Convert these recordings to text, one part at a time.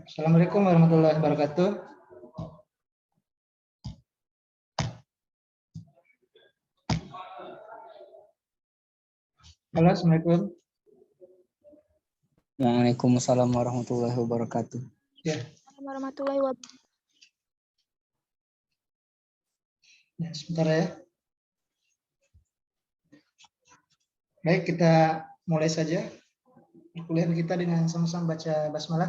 Assalamualaikum warahmatullahi wabarakatuh. Halo, Assalamualaikum. Waalaikumsalam warahmatullahi wabarakatuh. Ya. Warahmatullahi wabarakatuh. Ya, sebentar ya. Baik, kita mulai saja perkuliahan kita dengan sama-sama baca basmalah.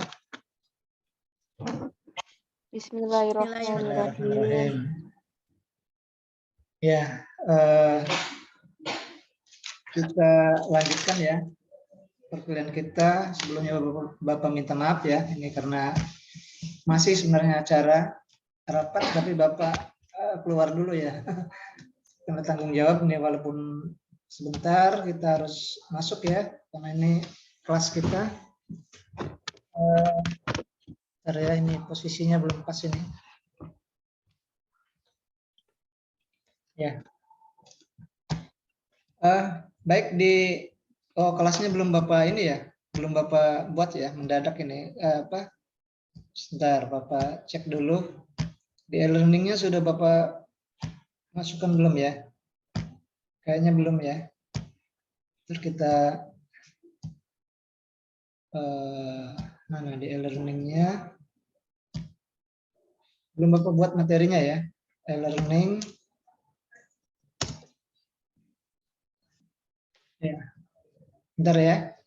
Bismillahirrahmanirrahim. Ya, kita lanjutkan ya perkuliahan kita. Sebelumnya Bapak minta maaf ya, ini karena masih sebenarnya acara rapat, tapi Bapak keluar dulu ya. Karena tanggung jawab ini, walaupun sebentar kita harus masuk ya, karena ini kelas kita. Bentar ya, ini posisinya belum pas ini. Ya. Baik, di kelasnya belum Bapak ini ya, belum Bapak buat ya, mendadak ini. Sebentar, Bapak cek dulu. Di e-learningnya sudah Bapak masukkan belum ya? Kayaknya belum ya. Terus kita mana di e-learningnya? Belum Bapak buat materinya ya? E-learning. Ya, bentar ya.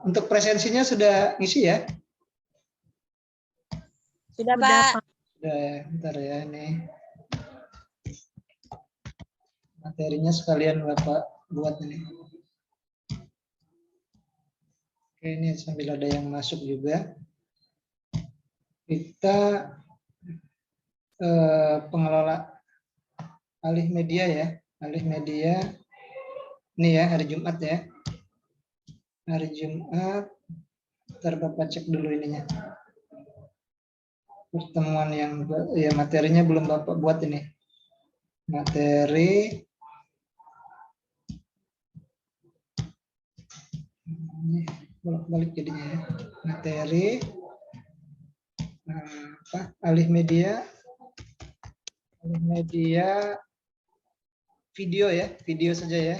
Untuk presensinya sudah ngisi ya? Sudah, Pak. Sudah ya, bentar ya ini. Materinya sekalian Bapak buat ini. Oke, ini sambil ada yang masuk juga. Kita pengelola alih media ya. Alih media. Ini ya, hari Jumat ya. Hari Jumat. Ntar Bapak cek dulu ininya. Pertemuan yang ya materinya belum Bapak buat ini. Materi ini bolak-balik jadinya ya. Materi alih media video ya, video saja ya.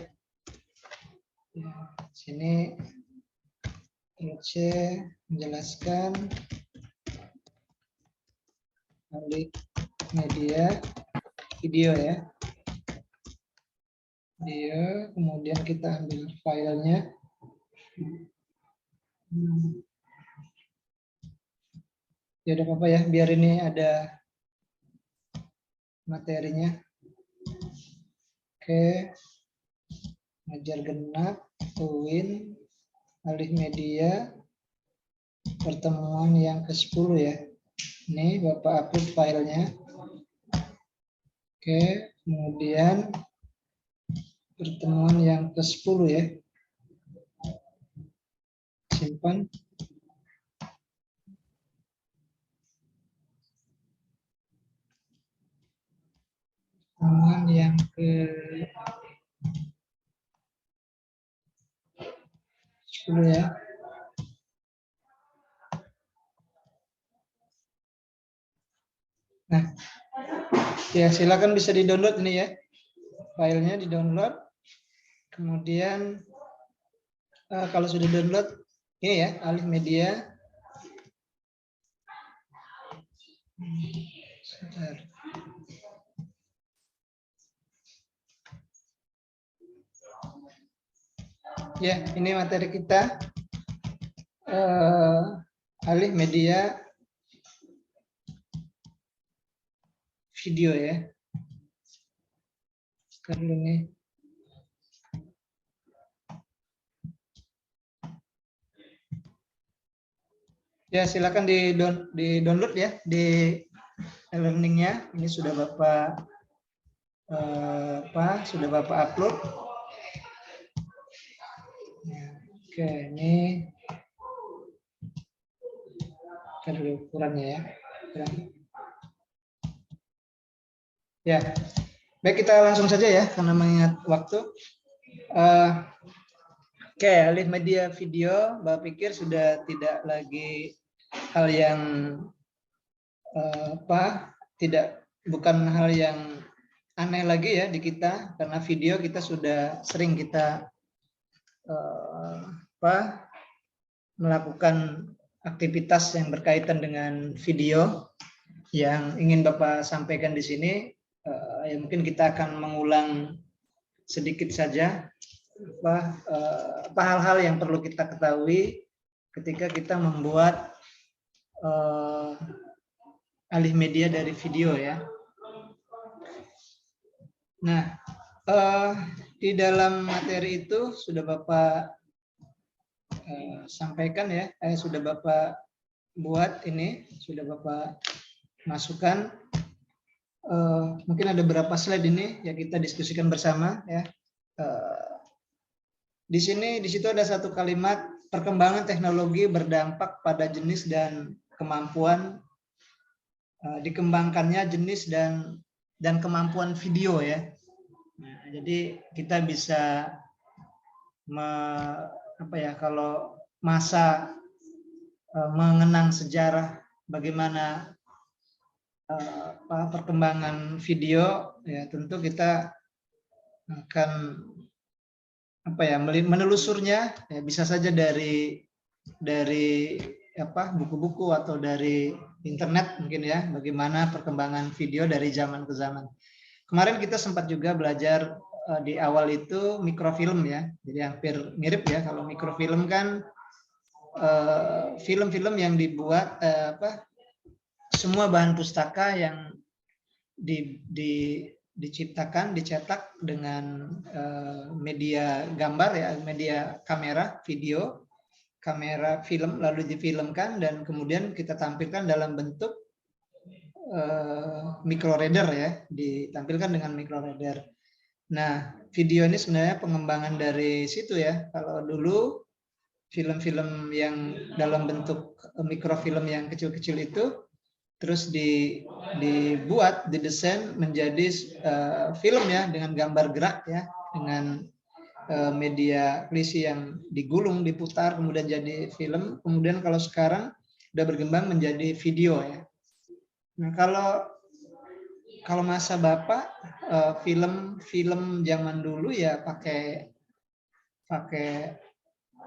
Sini C menjelaskan alih media video ya. Video, kemudian kita ambil filenya. Ya udah apa ya, biar ini ada materinya. Oke. Ngajar genap, UIN, alih media, pertemuan yang ke-10 ya. Ini Bapak upload filenya. Oke, kemudian pertemuan yang ke-10 ya. Simpan. Pertemuan yang ke-10 ya. Nah, ya silakan bisa di-download ini ya. Filenya di-download. Kemudian kalau sudah download ini ya, alih media. Sebentar. Ya, ini materi kita. Alih media video ya. Sekarang ini. Ya, silakan di-download ya di e-learningnya. Ini sudah Bapak sudah Bapak upload. Oke, ini kita dulu ukurannya ya. Ya, baik, kita langsung saja ya karena mengingat waktu. Oke, alih media video, Bapak pikir sudah tidak lagi hal yang bukan hal yang aneh lagi ya di kita, karena video kita sudah sering kita melakukan aktivitas yang berkaitan dengan video. Yang ingin Bapak sampaikan di sini, ya mungkin kita akan mengulang sedikit saja hal-hal yang perlu kita ketahui ketika kita membuat alih media dari video ya. Nah, di dalam materi itu sudah Bapak sampaikan ya, sudah Bapak buat ini, sudah Bapak masukkan. Mungkin ada beberapa slide ini yang kita diskusikan bersama ya. Di situ ada satu kalimat, perkembangan teknologi berdampak pada jenis dan kemampuan dikembangkannya jenis dan kemampuan video ya. Nah, jadi kita bisa kalau masa mengenang sejarah bagaimana perkembangan video ya, tentu kita akan menelusurnya ya, bisa saja dari buku-buku atau dari internet mungkin ya, bagaimana perkembangan video dari zaman ke zaman. Kemarin kita sempat juga belajar di awal itu mikrofilm ya, jadi hampir mirip ya. Kalau mikrofilm kan film-film yang dibuat semua bahan pustaka yang diciptakan, dicetak dengan media gambar ya, media kamera, video, kamera film, lalu difilmkan dan kemudian kita tampilkan dalam bentuk microreader ya, ditampilkan dengan microreader. Nah, video ini sebenarnya pengembangan dari situ ya. Kalau dulu film-film yang dalam bentuk mikrofilm yang kecil-kecil itu terus dibuat, didesain menjadi film ya, dengan gambar gerak ya, dengan media klisi yang digulung, diputar, kemudian jadi film. Kemudian kalau sekarang udah berkembang menjadi video ya. Nah, kalau masa Bapak film zaman dulu ya pakai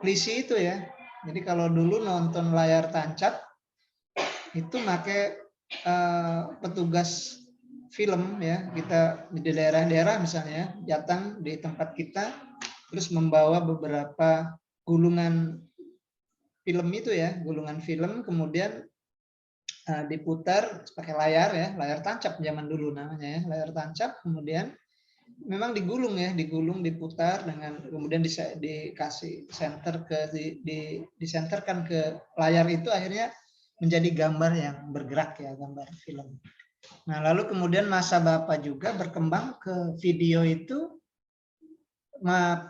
klisi itu ya. Jadi kalau dulu nonton layar tancap itu pakai petugas film ya, kita di daerah-daerah misalnya datang di tempat kita terus membawa beberapa gulungan film itu ya, gulungan film, kemudian diputar pakai layar ya, layar tancap zaman dulu namanya ya, layar tancap, kemudian memang digulung ya, diputar dengan kemudian dikasih center disenterkan ke layar itu, akhirnya menjadi gambar yang bergerak ya, gambar film. Nah, lalu kemudian masa Bapak juga berkembang ke video itu,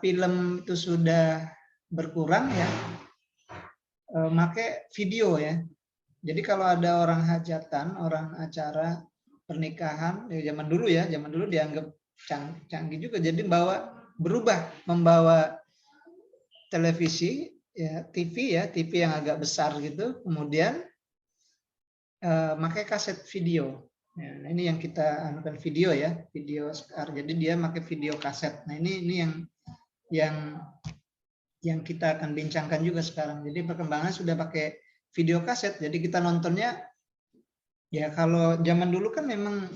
film itu sudah berkurang ya, pakai video ya. Jadi kalau ada orang hajatan, orang acara pernikahan ya, zaman dulu dianggap canggih juga, jadi membawa televisi ya, TV yang agak besar gitu, kemudian pakai kaset video. Nah, ini yang kita anukan video ya, video sekarang. Jadi dia pakai video kaset. Nah, ini yang kita akan bincangkan juga sekarang. Jadi perkembangan sudah pakai video kaset. Jadi kita nontonnya ya, kalau zaman dulu kan memang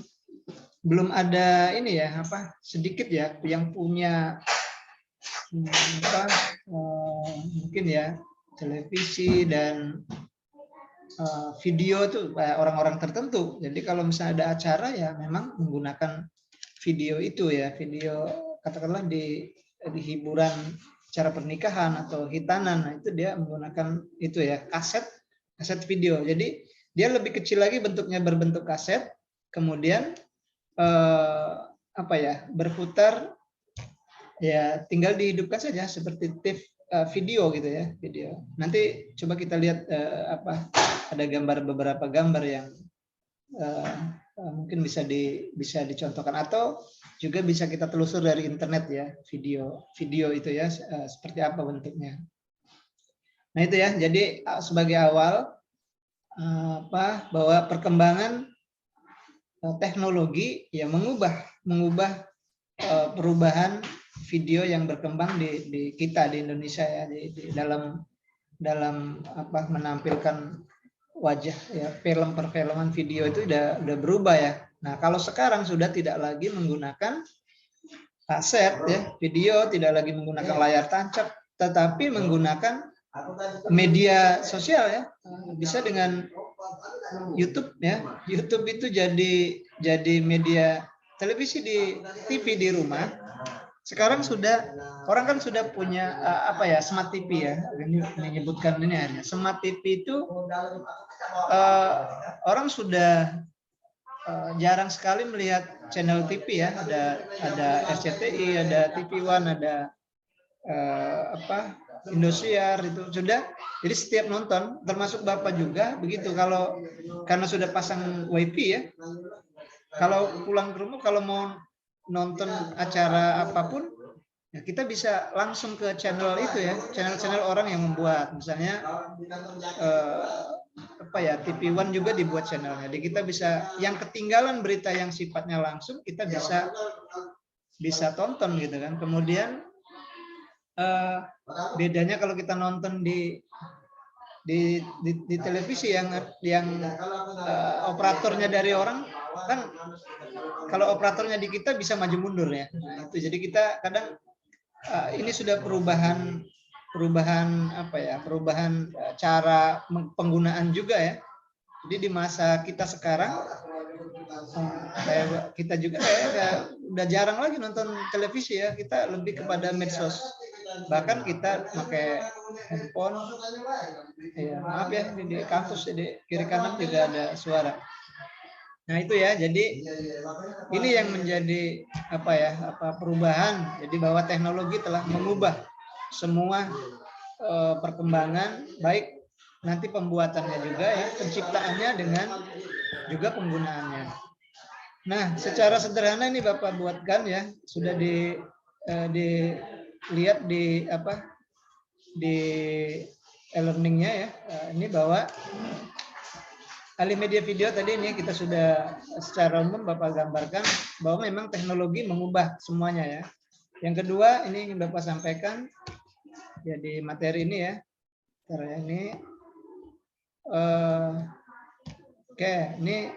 belum ada ini ya, sedikit ya yang punya mungkin ya televisi dan video tuh orang-orang tertentu. Jadi kalau misalnya ada acara ya memang menggunakan video itu ya, video katakanlah di hiburan acara pernikahan atau hitanan, nah itu dia menggunakan itu ya, kaset video. Jadi dia lebih kecil lagi bentuknya, berbentuk kaset, kemudian berputar ya, tinggal dihidupkan saja seperti video gitu ya, video. Nanti coba kita lihat ada beberapa gambar yang mungkin bisa dicontohkan, atau juga bisa kita telusur dari internet ya, video itu ya, seperti apa bentuknya. Nah itu ya, jadi sebagai awal bahwa perkembangan teknologi ya mengubah perubahan video yang berkembang di kita di Indonesia ya, di dalam menampilkan wajah ya, film perfilman video itu udah berubah ya. Nah, kalau sekarang sudah tidak lagi menggunakan kaset ya, video tidak lagi menggunakan layar tancap, tetapi menggunakan media sosial ya. Bisa dengan YouTube ya. YouTube itu jadi media televisi di TV di rumah. Sekarang orang kan sudah punya smart TV ya. Ini menyebutkan ini hanya smart TV itu orang sudah jarang sekali melihat channel TV ya. Ada RCTI, ada TV One, ada Indosiar itu sudah. Jadi setiap nonton, termasuk Bapak juga begitu. Karena sudah pasang WiFi ya. Kalau pulang ke rumah, kalau mau nonton acara apapun, ya kita bisa langsung ke channel itu ya, channel-channel orang yang membuat. Misalnya TV One juga dibuat channelnya. Jadi kita bisa yang ketinggalan berita yang sifatnya langsung kita bisa tonton gitu kan. Kemudian bedanya kalau kita nonton di televisi yang operatornya dari orang kan, kalau operatornya di kita bisa maju mundur ya. Nah, itu jadi kita kadang ini sudah perubahan cara penggunaan juga ya. Jadi di masa kita sekarang kita juga udah jarang lagi nonton televisi ya, kita lebih kepada medsos. Bahkan kita pakai handphone. Ya, maaf ya, di kampus di kiri kanan juga ada suara. Nah itu ya, jadi ini yang menjadi perubahan. Jadi bahwa teknologi telah mengubah semua perkembangan, baik nanti pembuatannya juga ya, penciptaannya dengan juga penggunaannya. Nah, secara sederhana ini Bapak buatkan ya, sudah dilihat di e-learningnya ya. Ini bahwa alih media video tadi ini kita sudah secara umum Bapak gambarkan bahwa memang teknologi mengubah semuanya ya. Yang kedua ini ingin Bapak sampaikan ya di materi ini ya. Ini oke, ini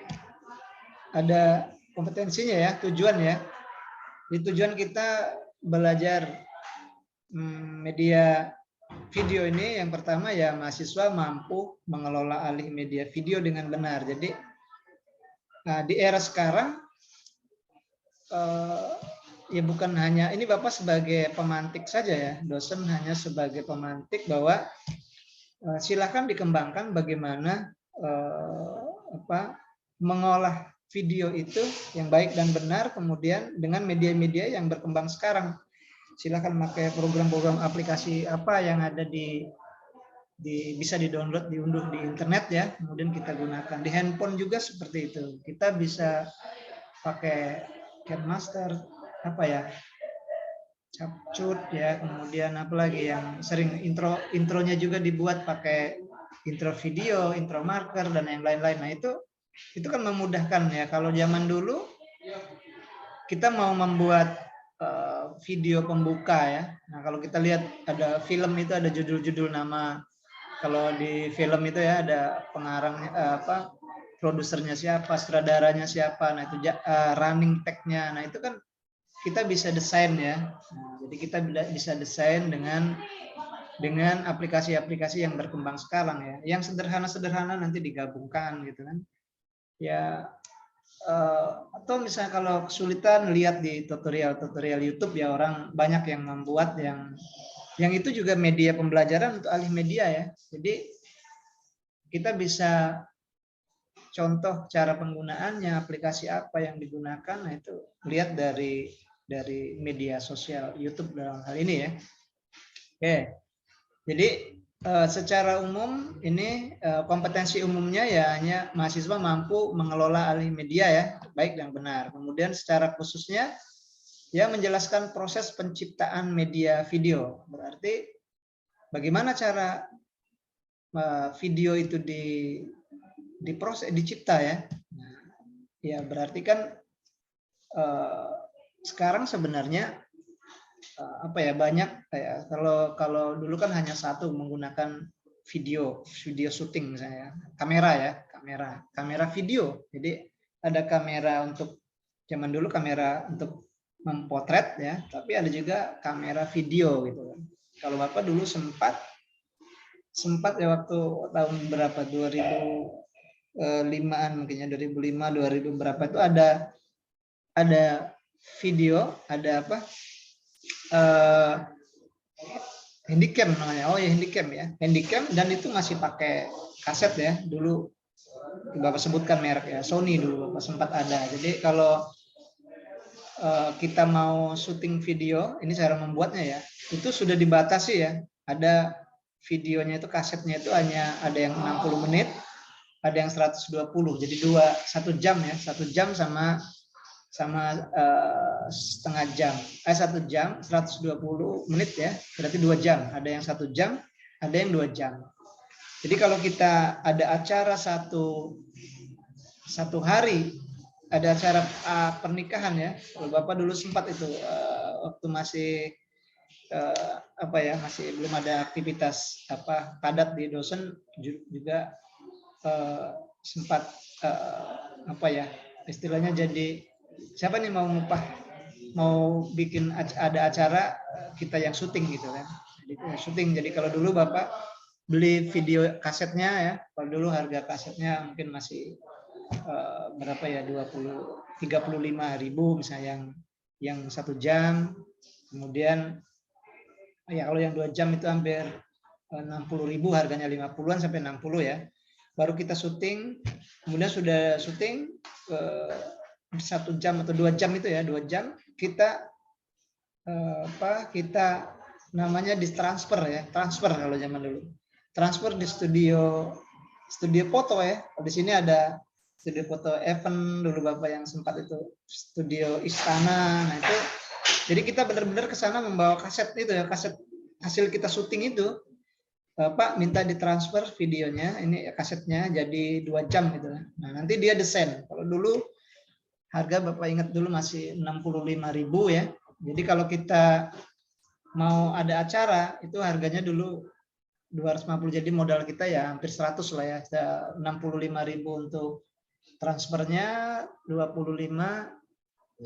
ada kompetensinya ya, tujuan ya. Di tujuan kita belajar media video ini, yang pertama ya mahasiswa mampu mengelola alih media video dengan benar. Jadi di era sekarang ya bukan hanya ini Bapak sebagai pemantik saja ya, dosen hanya sebagai pemantik bahwa silakan dikembangkan bagaimana mengolah video itu yang baik dan benar, kemudian dengan media-media yang berkembang sekarang. Silakan pakai program-program aplikasi apa yang ada bisa di-download, diunduh di internet ya, kemudian kita gunakan. Di handphone juga seperti itu. Kita bisa pakai Capmaster, Capcut ya, kemudian apalagi yang sering intronya juga dibuat pakai intro video, intro marker dan yang lain-lain. Nah, itu kan memudahkan ya. Kalau zaman dulu kita mau membuat video pembuka ya. Nah, kalau kita lihat ada film itu ada judul-judul nama. Kalau di film itu ya ada pengarangnya produsernya siapa, sutradaranya siapa. Nah, itu running tag-nya. Nah, itu kan kita bisa desain ya. Nah, jadi kita bisa desain dengan aplikasi-aplikasi yang berkembang sekarang ya. Yang sederhana-sederhana nanti digabungkan gitu kan. Ya atau misalnya kalau kesulitan lihat di tutorial YouTube ya, orang banyak yang membuat yang itu juga media pembelajaran untuk alih media ya. Jadi kita bisa contoh cara penggunaannya, aplikasi apa yang digunakan, nah itu lihat dari media sosial YouTube dalam hal ini ya. Oke. Jadi secara umum ini kompetensi umumnya ya hanya mahasiswa mampu mengelola alih media ya, baik dan benar. Kemudian secara khususnya ya menjelaskan proses penciptaan media video. Berarti bagaimana cara video itu diproses, dicipta ya. Nah, ya berarti kan sekarang sebenarnya apa ya, banyak ya, kalau dulu kan hanya satu menggunakan video shooting misalnya, kamera ya, kamera video. Jadi ada kamera untuk zaman dulu, kamera untuk mempotret ya, tapi ada juga kamera video gitu kan. Kalau Bapak dulu sempat ya waktu tahun berapa, 2005-an mungkin ya, 2005 2000 berapa itu ada video, ada apa, handycam namanya. Oh ya, handycam ya, handycam, dan itu masih pakai kaset ya dulu. Bapak sebutkan merek ya, Sony dulu Bapak sempat ada. Jadi kalau kita mau syuting video, ini cara membuatnya ya, itu sudah dibatasi ya. Ada videonya itu, kasetnya itu hanya ada yang 60 menit, ada yang 120. Jadi 1 jam ya, 1 jam sama setengah jam. 1 jam 120 menit ya, berarti 2 jam. Ada yang 1 jam, ada yang 2 jam. Jadi kalau kita ada acara satu hari, ada acara pernikahan ya. Kalau Bapak dulu sempat itu waktu masih apa ya, masih belum ada aktivitas apa padat di dosen, juga sempat apa ya, istilahnya jadi siapa nih mau bikin ada acara, kita yang syuting gitu kan. Jadi syuting. Jadi kalau dulu Bapak beli video kasetnya ya, kalau dulu harga kasetnya mungkin masih berapa ya, 35.000 misalnya yang 1 jam. Kemudian ya kalau yang 2 jam itu hampir 60.000 harganya, 50-an sampai 60 ya. Baru kita syuting, kemudian sudah syuting 1 jam atau 2 jam itu ya, 2 jam kita kita namanya ditransfer ya, transfer kalau zaman dulu. Transfer di studio foto ya. Di sini ada studio foto event dulu Bapak yang sempat itu, studio Istana. Nah itu, jadi kita benar-benar ke sana membawa kaset itu ya, kaset hasil kita syuting itu. Bapak minta ditransfer videonya, ini kasetnya jadi 2 jam gitu. Nah nanti dia desain. Kalau dulu harga Bapak ingat dulu masih 65.000 ya. Jadi kalau kita mau ada acara itu harganya dulu 250, jadi modal kita ya hampir 100 lah ya. 65.000 untuk transfernya, 25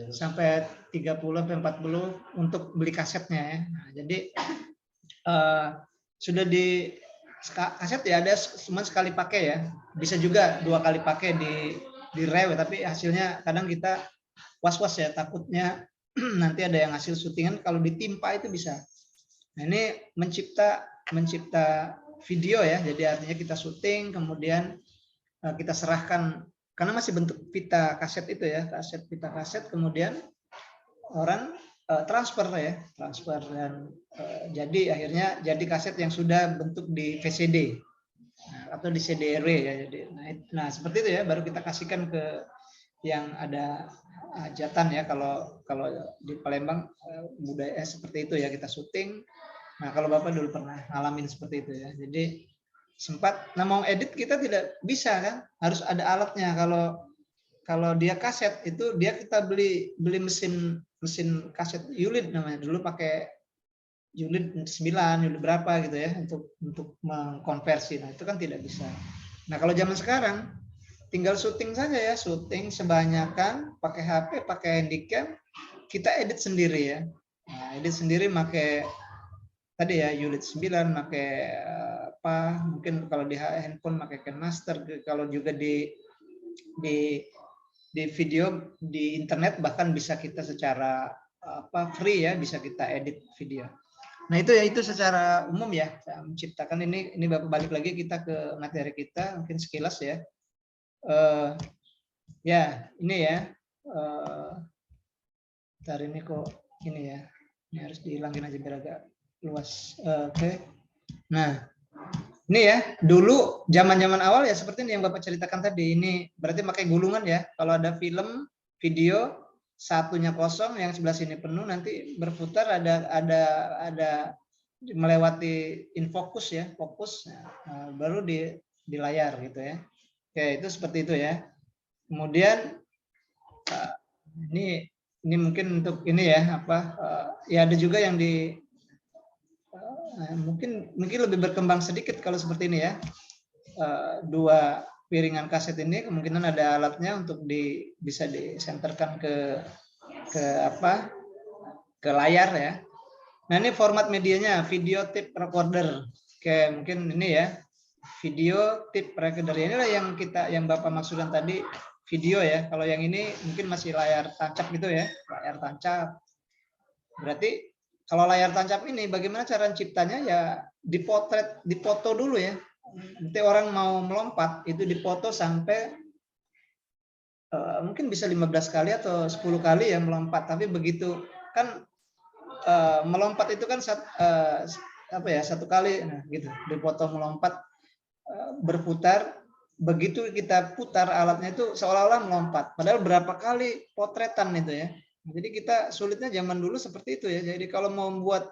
sampai 30 sampai 40 untuk beli kasetnya ya. Nah, jadi sudah di kaset ya, ada cuma sekali pakai ya. Bisa juga 2 kali pakai di rew, tapi hasilnya kadang kita was-was ya, takutnya nanti ada yang hasil syutingan kalau ditimpa itu bisa. Nah, ini mencipta video ya. Jadi artinya kita syuting, kemudian kita serahkan, karena masih bentuk pita kaset itu ya, pita kaset, kemudian orang transfer dan jadi akhirnya jadi kaset yang sudah bentuk di VCD atau di CD-RW ya. Jadi nah seperti itu ya, baru kita kasihkan ke yang ada hajatan ya. Kalau di Palembang budaya seperti itu ya, kita syuting. Nah kalau Bapak dulu pernah ngalamin seperti itu ya. Jadi sempat, nah mau edit kita tidak bisa kan, harus ada alatnya. Kalau dia kaset itu kita beli mesin kaset Yulid namanya, dulu pakai Yulid 9, Yulid berapa gitu ya, untuk mengkonversi. Nah itu kan tidak bisa. Nah kalau zaman sekarang tinggal syuting saja ya, syuting sebanyakan pakai HP, pakai handycam, kita edit sendiri ya. Nah, edit sendiri pakai tadi ya Yulid 9, pakai apa, mungkin kalau di handphone pakai KineMaster, kalau juga di video di internet bahkan bisa kita secara free ya, bisa kita edit video. Nah itu ya, itu secara umum ya, menciptakan ini Bapak balik lagi kita ke materi kita mungkin sekilas ya. Ya ini ya, ntar ini kok ini ya, ini harus dihilangin aja biar agak luas. Oke. Nah ini ya, dulu zaman awal ya seperti ini yang Bapak ceritakan tadi. Ini berarti pakai gulungan ya. Kalau ada film, video, satunya kosong, yang sebelah sini penuh, nanti berputar ada melewati in focus ya, fokus, baru di layar gitu ya. Oke, itu seperti itu ya. Kemudian ini mungkin untuk ini ya ya ada juga yang mungkin lebih berkembang sedikit kalau seperti ini ya. Dua piringan kaset ini kemungkinan ada alatnya untuk bisa disenterkan ke layar ya. Nah, ini format medianya video tape recorder. Oke, mungkin ini ya. Video tape recorder inilah yang Bapak maksudkan tadi, video ya. Kalau yang ini mungkin masih layar tancap gitu ya, layar tancap. Berarti kalau layar tancap ini bagaimana cara ciptanya ya dipotret, dipoto dulu ya. Nanti orang mau melompat itu dipoto sampai mungkin bisa 15 kali atau 10 kali ya melompat, tapi begitu kan melompat itu kan satu kali, nah gitu dipotong melompat berputar, begitu kita putar alatnya itu seolah-olah melompat, padahal berapa kali potretan itu ya. Jadi kita sulitnya zaman dulu seperti itu ya. Jadi kalau mau membuat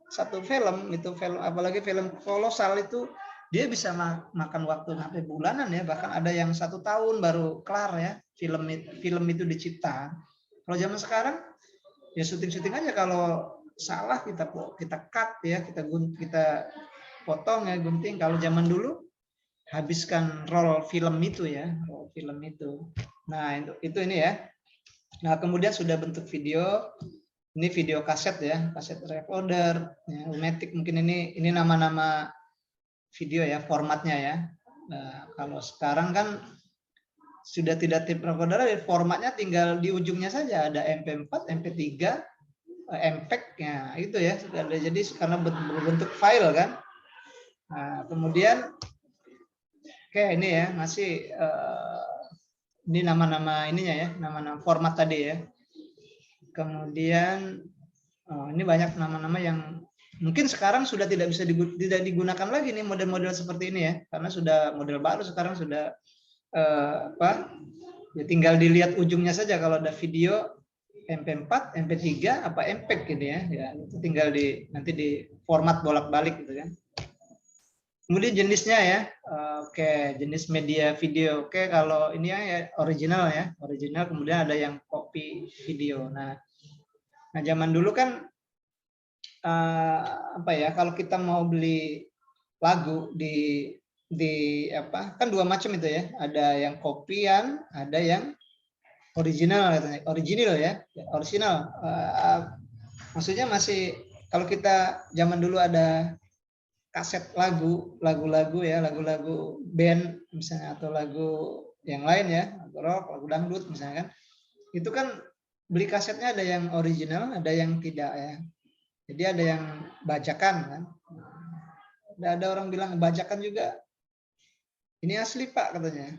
satu film itu apalagi film kolosal itu dia bisa makan waktu sampai bulanan ya, bahkan ada yang 1 tahun baru kelar ya film itu dicipta. Kalau zaman sekarang ya syuting aja, kalau salah kita cut ya, kita potong ya, gunting. Kalau zaman dulu habiskan roll film itu ya, roll film itu. Nah, itu ini ya. Nah, kemudian sudah bentuk video. Ini video kaset ya, kaset recorder, ya, Umatic mungkin ini nama-nama video ya, formatnya ya. Nah, kalau sekarang kan sudah tidak tape recorder, formatnya tinggal di ujungnya saja, ada MP4, MP3, MPEG ya, itu ya sudah ada. Jadi karena berbentuk file kan. Nah, kemudian oke, ini ya masih ini nama-nama ininya ya, nama-nama format tadi ya. Kemudian ini banyak nama-nama yang mungkin sekarang sudah tidak digunakan lagi nih model-model seperti ini ya, karena sudah model baru sekarang sudah ya tinggal dilihat ujungnya saja, kalau ada video MP4, MP3 apa MPEG gitu ya, itu tinggal nanti di format bolak-balik gitu kan. Kemudian jenisnya ya, oke, jenis media video. Oke, kalau ini ya original ya, original. Kemudian ada yang copy video. Nah zaman dulu kan kalau kita mau beli lagu di kan 2 macam itu ya, ada yang copyan, ada yang original katanya, original ya, original. Maksudnya masih kalau kita zaman dulu ada kaset lagu-lagu ya, lagu-lagu band misalnya, atau lagu yang lain ya, lagu rock, lagu dangdut misalnya kan, itu kan beli kasetnya ada yang original, ada yang tidak ya. Jadi ada yang bajakan kan. Ada orang bilang bajakan juga ini asli Pak katanya.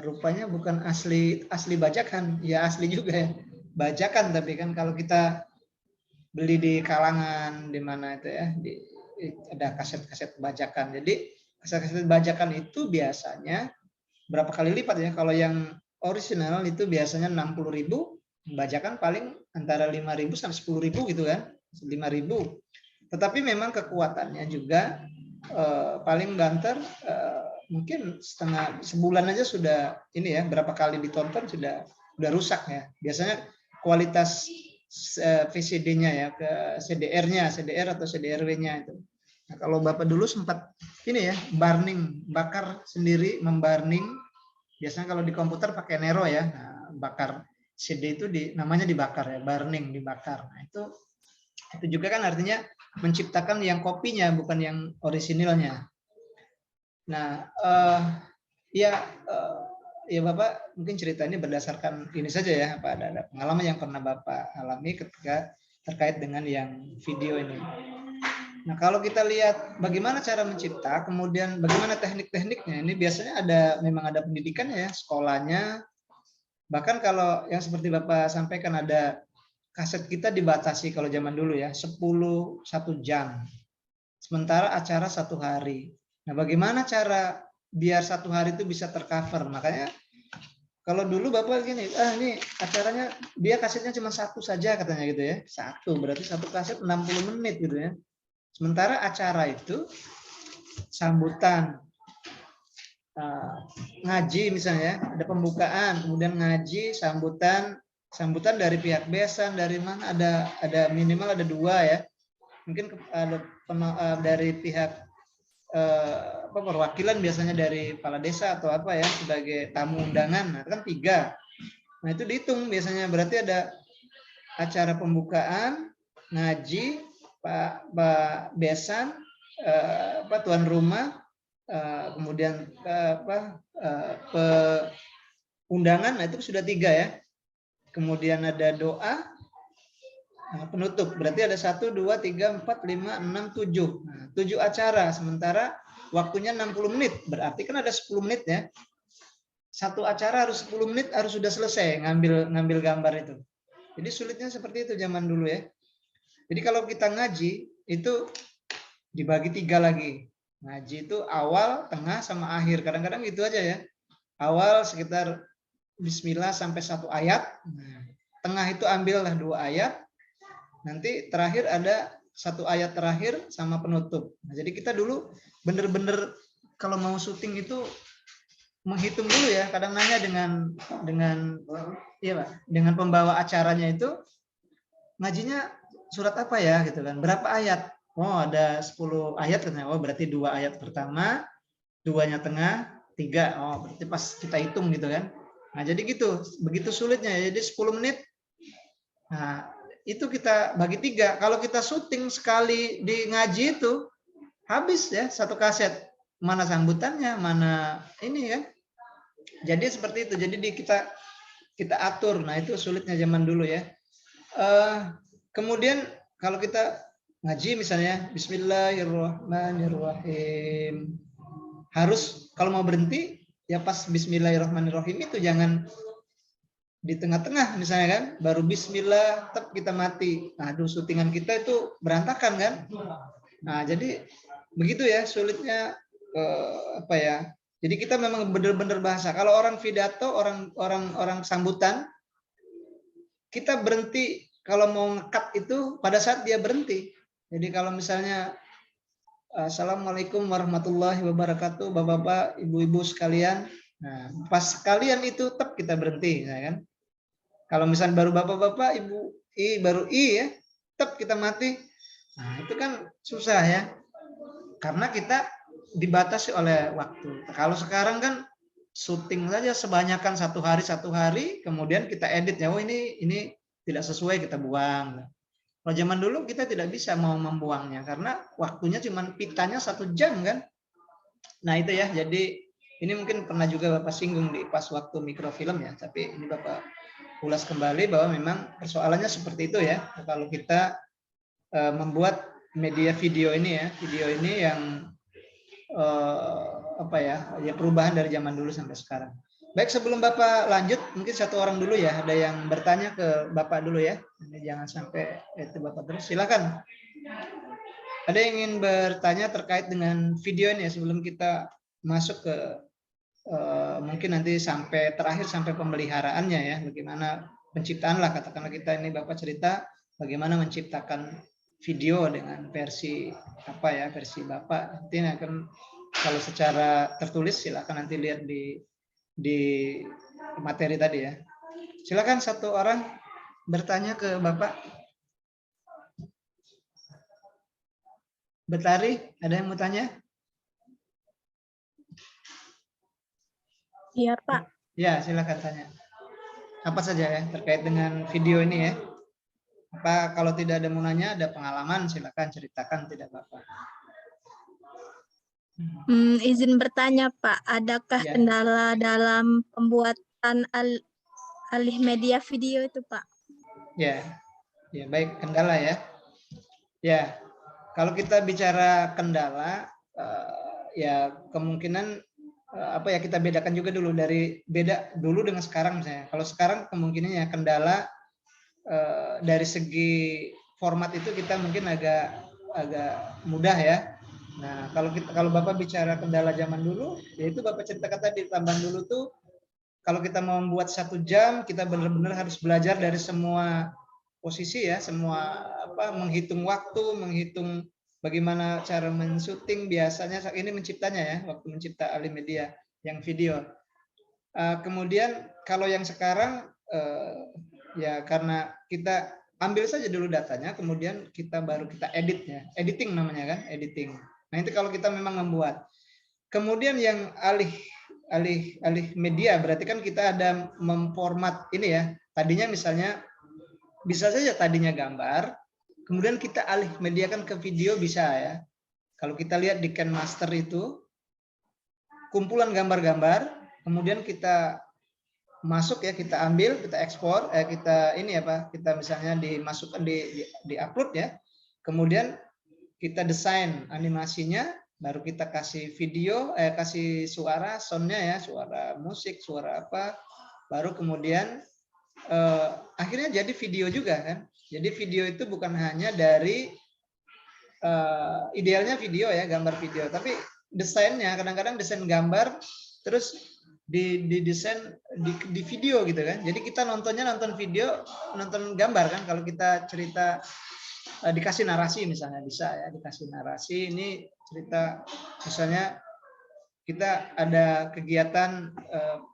Rupanya bukan asli bajakan, ya asli juga ya. Bajakan, tapi kan kalau kita beli di kalangan di mana itu ya, ada kaset-kaset bajakan. Jadi kaset-kaset bajakan itu biasanya berapa kali lipat ya. Kalau yang original itu biasanya 60.000, bajakan paling antara 5.000 sampai 10.000 gitu kan, 5.000. Tetapi memang kekuatannya juga paling banter mungkin sebulan aja sudah ini ya, berapa kali ditonton sudah rusak ya. Biasanya kualitas VCD-nya ya, ke CDR-nya, CDR atau CDRW-nya itu. Nah, kalau Bapak dulu sempat ini ya, bakar sendiri, membarning. Biasanya kalau di komputer pakai Nero ya, nah, bakar CD itu namanya dibakar ya, burning, dibakar. Nah, itu juga kan artinya menciptakan yang kopinya, bukan yang orisinilnya. Nah, ya Bapak mungkin cerita ini berdasarkan ini saja ya, Pak, ada pengalaman yang pernah Bapak alami ketika terkait dengan yang video ini. Nah, kalau kita lihat bagaimana cara mencipta, kemudian bagaimana teknik-tekniknya, ini biasanya memang ada pendidikannya ya, sekolahnya. Bahkan kalau yang seperti Bapak sampaikan, ada kaset kita dibatasi kalau zaman dulu ya, 1 jam. Sementara acara 1 hari. Nah, bagaimana cara biar 1 hari itu bisa tercover? Makanya kalau dulu Bapak gini, ini acaranya dia kasetnya cuma 1 saja katanya gitu ya. 1, berarti 1 kaset 60 menit gitu ya. Sementara acara itu sambutan ngaji misalnya, ada pembukaan, kemudian ngaji, sambutan dari pihak besan, dari mana ada minimal ada 2 ya. Mungkin ada dari pihak perwakilan biasanya dari kepala desa atau apa ya sebagai tamu undangan, nah, kan 3. Nah itu dihitung biasanya, berarti ada acara pembukaan, ngaji, Pak besan, tuan rumah, kemudian undangan, nah itu sudah 3 ya. Kemudian ada doa, penutup, berarti ada 1, 2, 3, 4, 5, 6, 7. Nah, 7 acara, sementara waktunya 60 menit, berarti kan ada 10 menit ya. Satu acara harus 10 menit harus sudah selesai ngambil gambar itu. Jadi sulitnya seperti itu zaman dulu ya. Jadi kalau kita ngaji itu dibagi 3 lagi. Ngaji itu awal, tengah, sama akhir. Kadang-kadang gitu aja ya. Awal sekitar bismillah sampai 1 ayat. Nah, tengah itu ambillah 2 ayat. Nanti terakhir ada 1 ayat terakhir sama penutup. Nah, jadi kita dulu bener-bener kalau mau syuting itu menghitung dulu ya. Kadang nanya dengan pembawa acaranya itu, ngajinya surat apa ya gitu kan. Berapa ayat? Oh, ada 10 ayat katanya. Oh, berarti 2 ayat pertama, 2-nya tengah, 3. Oh, berarti pas kita hitung gitu kan. Nah, jadi gitu. Begitu sulitnya. Jadi 10 menit. Nah, itu kita bagi 3. Kalau kita syuting sekali di ngaji itu habis ya 1 kaset. Mana sambutannya, mana ini kan. Jadi seperti itu. Jadi kita atur. Nah, itu sulitnya zaman dulu ya. Kemudian kalau kita ngaji misalnya Bismillahirrahmanirrahim. Harus kalau mau berhenti ya pas Bismillahirrahmanirrahim itu jangan di tengah-tengah misalnya kan, baru bismillah tetap kita mati. Nah, syutingan kita itu berantakan kan. Nah, jadi begitu ya sulitnya apa ya. Jadi kita memang benar-benar bahasa. Kalau orang pidato, orang sambutan, kita berhenti kalau mau nge-cut itu pada saat dia berhenti. Jadi kalau misalnya Assalamualaikum warahmatullahi wabarakatuh, Bapak-bapak, Ibu-ibu sekalian. Nah, pas kalian itu tetap kita berhenti, ya kan? Kalau misalnya baru bapak-bapak, ibu, baru ya, tetap kita mati. Nah, itu kan susah ya. Karena kita dibatasi oleh waktu. Kalau sekarang kan syuting saja sebanyakan 1 hari, kemudian kita edit ya. Oh ini tidak sesuai, kita buang. Kalau zaman dulu kita tidak bisa mau membuangnya karena waktunya cuma pitanya 1 jam kan. Nah itu ya. Jadi ini mungkin pernah juga Bapak singgung di pas waktu mikrofilm ya. Tapi ini Bapak ulas kembali bahwa memang persoalannya seperti itu ya. Kalau kita membuat media video ini yang perubahan dari zaman dulu sampai sekarang. Baik, sebelum Bapak lanjut, mungkin 1 orang dulu ya. Ada yang bertanya ke Bapak dulu ya. Ini jangan sampai itu Bapak terus. Silakan. Ada yang ingin bertanya terkait dengan video ini ya, sebelum kita masuk ke mungkin nanti sampai terakhir sampai pemeliharaannya ya, bagaimana penciptaan lah, katakanlah kita ini Bapak cerita bagaimana menciptakan video dengan versi versi Bapak. Nanti akan kalau secara tertulis silakan nanti lihat di materi tadi ya. Silakan 1 orang bertanya ke Bapak. Betari, ada yang mau tanya? Iya, Pak. Ya, silakan tanya. Apa saja ya terkait dengan video ini ya. Apa kalau tidak ada mau nanya, ada pengalaman, silakan ceritakan, tidak apa-apa. Izin bertanya, Pak. Adakah Ya. kendala dalam pembuatan alih media video itu, Pak? Ya, baik, kendala ya. Ya, kalau kita bicara kendala, ya kemungkinan kita bedakan juga dulu beda dulu dengan sekarang misalnya. Kalau sekarang kemungkinannya kendala dari segi format itu kita mungkin agak mudah ya. Nah, kalau Bapak bicara kendala zaman dulu, yaitu Bapak ceritakan tadi tambahan dulu tuh kalau kita mau membuat 1 jam, kita benar-benar harus belajar dari semua posisi ya, semua menghitung waktu, menghitung bagaimana cara men-syuting biasanya ini menciptanya ya, waktu mencipta alih media. yang video. Kemudian kalau yang sekarang ya karena kita ambil saja dulu datanya, kemudian kita edit ya, editing namanya kan, editing. Nah itu kalau kita memang membuat. Kemudian yang alih media berarti kan kita ada memformat ini ya. Tadinya misalnya bisa saja tadinya gambar, kemudian kita alih mediakan ke video bisa ya. Kalau kita lihat di KineMaster itu kumpulan gambar-gambar, kemudian kita masuk ya, kita ambil, kita ekspor, kita ini apa, kita misalnya dimasukkan di upload ya, kemudian kita desain animasinya, baru kita kasih video, kasih suara, soundnya ya, suara musik, suara apa, baru kemudian akhirnya jadi video juga kan. Jadi video itu bukan hanya dari idealnya video ya, gambar video, tapi desainnya kadang-kadang desain gambar, terus didesain di video gitu kan. Jadi kita nontonnya nonton video, nonton gambar kan. Kalau kita cerita dikasih narasi misalnya bisa ya, dikasih narasi ini cerita misalnya kita ada kegiatan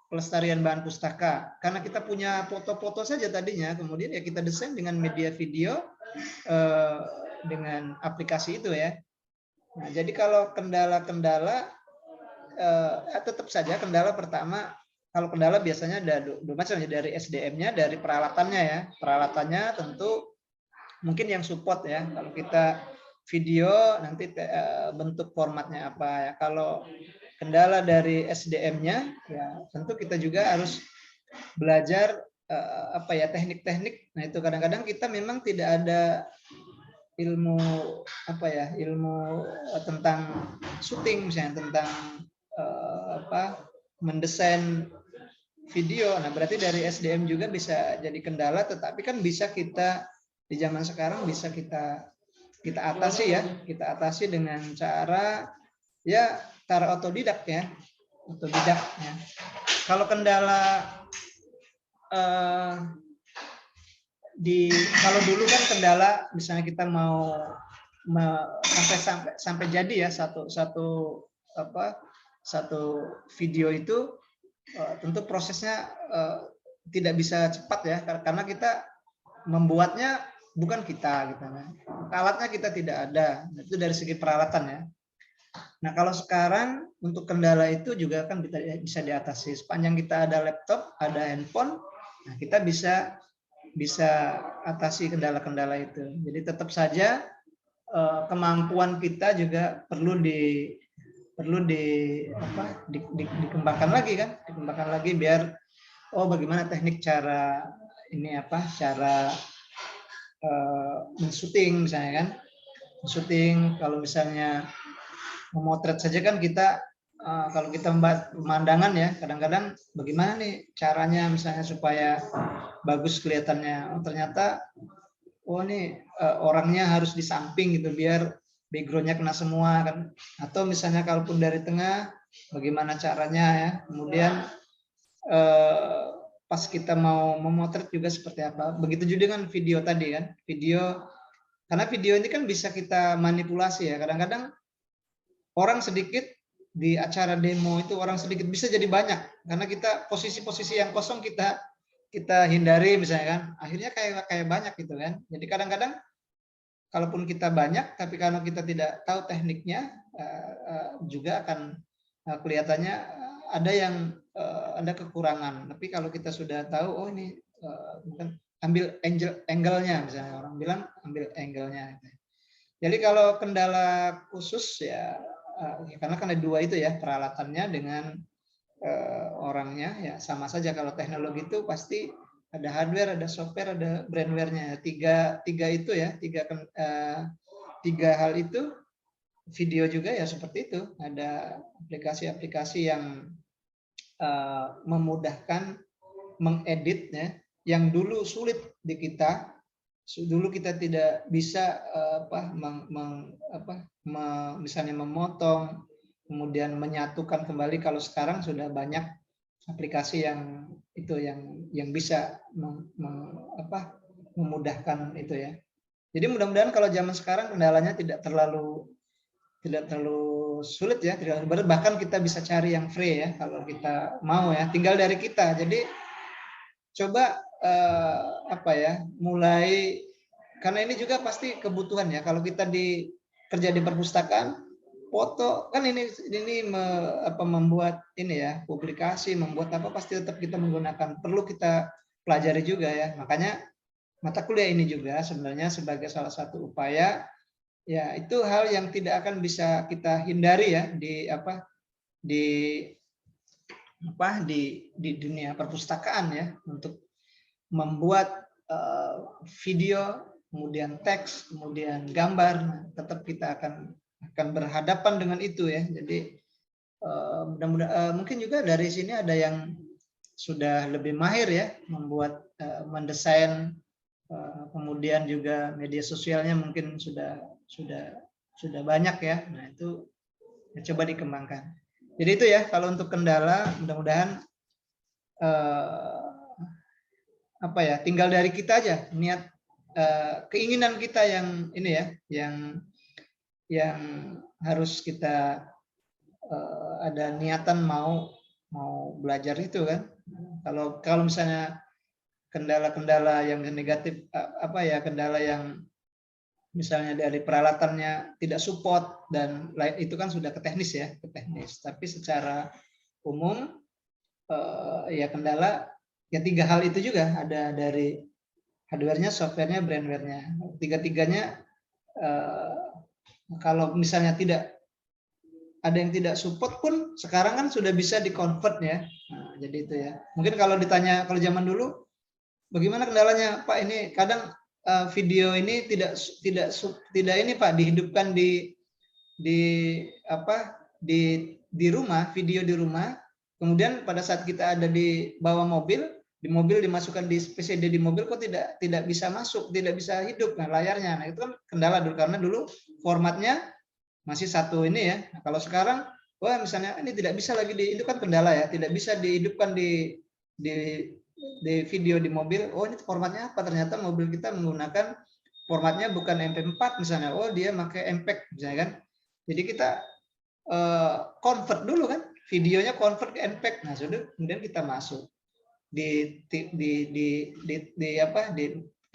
pelestarian bahan pustaka. Karena kita punya foto-foto saja tadinya, kemudian ya kita desain dengan media video dengan aplikasi itu ya. Nah, jadi kalau kendala-kendala tetap saja kendala pertama, kalau kendala biasanya ada dua macam ya, dari SDM-nya, dari peralatannya ya. Peralatannya tentu mungkin yang support ya. Kalau kita video nanti bentuk formatnya apa ya. Kalau kendala dari SDM-nya ya tentu kita juga harus belajar apa ya, teknik-teknik. Nah, itu kadang-kadang kita memang tidak ada ilmu apa ya, ilmu tentang syuting misalnya, tentang apa, mendesain video. Nah, berarti dari SDM juga bisa jadi kendala, tetapi kan bisa kita di zaman sekarang bisa kita atasi ya. Kita atasi dengan cara ya, cara otodidak ya. Otodidak ya. Kalau kendala kalau dulu kan kendala misalnya kita mau sampai jadi ya satu video itu tentu prosesnya tidak bisa cepat ya, karena kita membuatnya bukan kita gitu kan. Alatnya kita tidak ada. Itu dari segi peralatan ya. Nah, kalau sekarang untuk kendala itu juga kan bisa diatasi. Sepanjang kita ada laptop, ada handphone, nah kita bisa atasi kendala-kendala itu. Jadi tetap saja kemampuan kita juga perlu dikembangkan lagi kan, dikembangkan lagi biar bagaimana teknik cara ini apa, cara men-syuting misalnya kan. Men-syuting kalau misalnya memotret saja kan kita kalau kita membuat pemandangan ya, kadang-kadang bagaimana nih caranya misalnya supaya bagus kelihatannya. Ternyata nih orangnya harus di samping gitu biar backgroundnya kena semua kan, atau misalnya kalaupun dari tengah bagaimana caranya ya. Kemudian pas kita mau memotret juga seperti apa. Begitu juga dengan video tadi kan, video, karena video ini kan bisa kita manipulasi ya. Kadang-kadang orang sedikit di acara demo itu, orang sedikit bisa jadi banyak karena kita posisi-posisi yang kosong kita hindari misalnya kan, akhirnya kayak banyak gitu kan. Jadi kadang-kadang kalaupun kita banyak, tapi kalau kita tidak tahu tekniknya, juga akan kelihatannya ada kekurangan. Tapi kalau kita sudah tahu, ini mungkin ambil angle-nya, misalnya orang bilang ambil angle-nya. Jadi kalau kendala khusus ya, karena kan ada dua itu ya, peralatannya dengan orangnya ya, sama saja. Kalau teknologi itu pasti ada hardware, ada software, ada brandware-nya. Tiga itu ya, tiga hal itu. Video juga ya seperti itu. Ada aplikasi-aplikasi yang memudahkan mengedit ya, yang dulu sulit di kita. Dulu kita tidak bisa misalnya memotong, kemudian menyatukan kembali. Kalau sekarang sudah banyak aplikasi yang itu yang bisa memudahkan itu ya. Jadi mudah-mudahan kalau zaman sekarang kendalanya tidak terlalu sulit ya, tidak terlalu berat. Bahkan kita bisa cari yang free ya kalau kita mau ya. Tinggal dari kita. Jadi coba apa ya, mulai, karena ini juga pasti kebutuhan ya. Kalau kita kerja di perpustakaan, foto kan ini membuat ini ya, publikasi, membuat apa, pasti tetap kita menggunakan, perlu kita pelajari juga ya. Makanya mata kuliah ini juga sebenarnya sebagai salah satu upaya ya, itu hal yang tidak akan bisa kita hindari ya di dunia perpustakaan ya, untuk membuat video, kemudian teks, kemudian gambar. Nah, tetap kita akan berhadapan dengan itu ya. Jadi mudah-mudahan mungkin juga dari sini ada yang sudah lebih mahir ya membuat mendesain, kemudian juga media sosialnya mungkin sudah banyak ya. Nah, itu ya, coba dikembangkan. Jadi itu ya kalau untuk kendala, mudah-mudahan apa ya, tinggal dari kita aja, niat, keinginan kita yang ini ya, yang harus kita ada niatan mau belajar itu kan. Kalau misalnya kendala-kendala yang negatif, apa ya, kendala yang misalnya dari peralatannya tidak support dan lain, itu kan sudah ke teknis ya, ke teknis. Tapi secara umum ya kendala ya 3 hal itu juga, ada dari hardware-nya, software-nya, brandware-nya. Tiga-tiganya kalau misalnya ada yang tidak support pun sekarang kan sudah bisa di-convert ya. Nah, jadi itu ya. Mungkin kalau ditanya, kalau zaman dulu bagaimana kendalanya, Pak, ini kadang video ini tidak ini Pak, dihidupkan di rumah, video di rumah. Kemudian pada saat kita ada di bawah mobil, dimasukkan di PCD di mobil kok tidak bisa masuk, tidak bisa hidup layarnya. Nah, itu kan kendala dulu, karena dulu formatnya masih satu ini ya. Nah, kalau sekarang, wah misalnya ini tidak bisa lagi itu kan kendala ya, tidak bisa dihidupkan di video di mobil. Oh, ini formatnya apa? Ternyata mobil kita menggunakan formatnya bukan MP4 misalnya. Oh, dia pakai MPEG misalnya kan. Jadi kita convert dulu kan, videonya convert ke MPEG. Nah, sudah, kemudian kita masuk di tip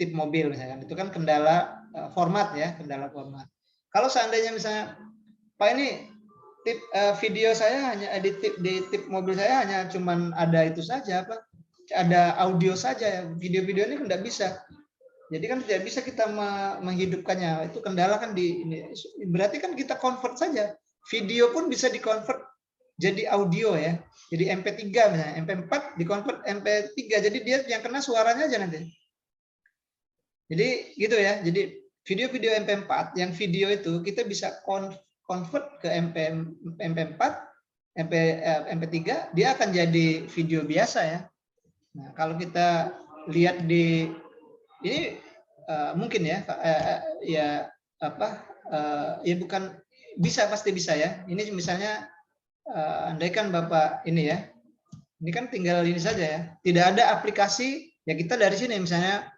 mobil misalkan. Itu kan kendala format ya, kendala format. Kalau seandainya misalnya, Pak, ini tip video saya hanya di tip mobil saya hanya cuman ada itu saja, apa? Ada audio saja ya. Video-video ini tidak bisa. Jadi kan tidak bisa kita menghidupkannya. Itu kendala kan berarti kan kita convert saja. Video pun bisa di-convert jadi audio ya. Jadi MP3 misalnya, MP4 di-convert MP3. Jadi dia yang kena suaranya aja nanti. Jadi gitu ya. Jadi video-video MP4 yang video itu kita bisa convert ke MP4, MP3, dia akan jadi video biasa ya. Nah, kalau kita lihat di ini mungkin ya, ya bukan bisa, pasti bisa ya. Ini misalnya andaikan Bapak ini ya, ini kan tinggal ini saja ya. Tidak ada aplikasi ya, kita dari sini misalnya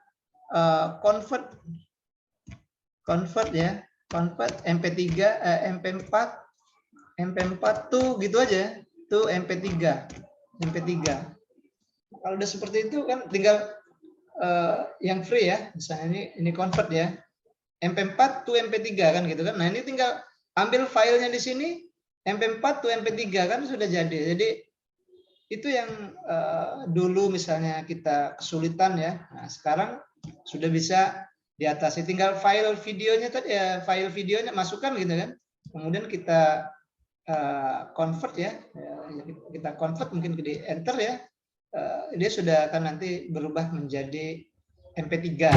convert ya, convert MP3, MP4 tuh gitu aja, tuh MP3. Kalau udah seperti itu kan tinggal yang free ya, misalnya ini convert ya, MP4 to MP3 kan gitu kan. Nah, ini tinggal ambil filenya di sini, MP4 to MP3 kan sudah jadi. Jadi itu yang dulu misalnya kita kesulitan ya. Nah, sekarang sudah bisa diatasi. Tinggal file videonya tadi ya, file videonya masukkan gitu kan. Kemudian kita convert ya, kita convert mungkin di enter ya. Dia sudah akan nanti berubah menjadi MP3 ya.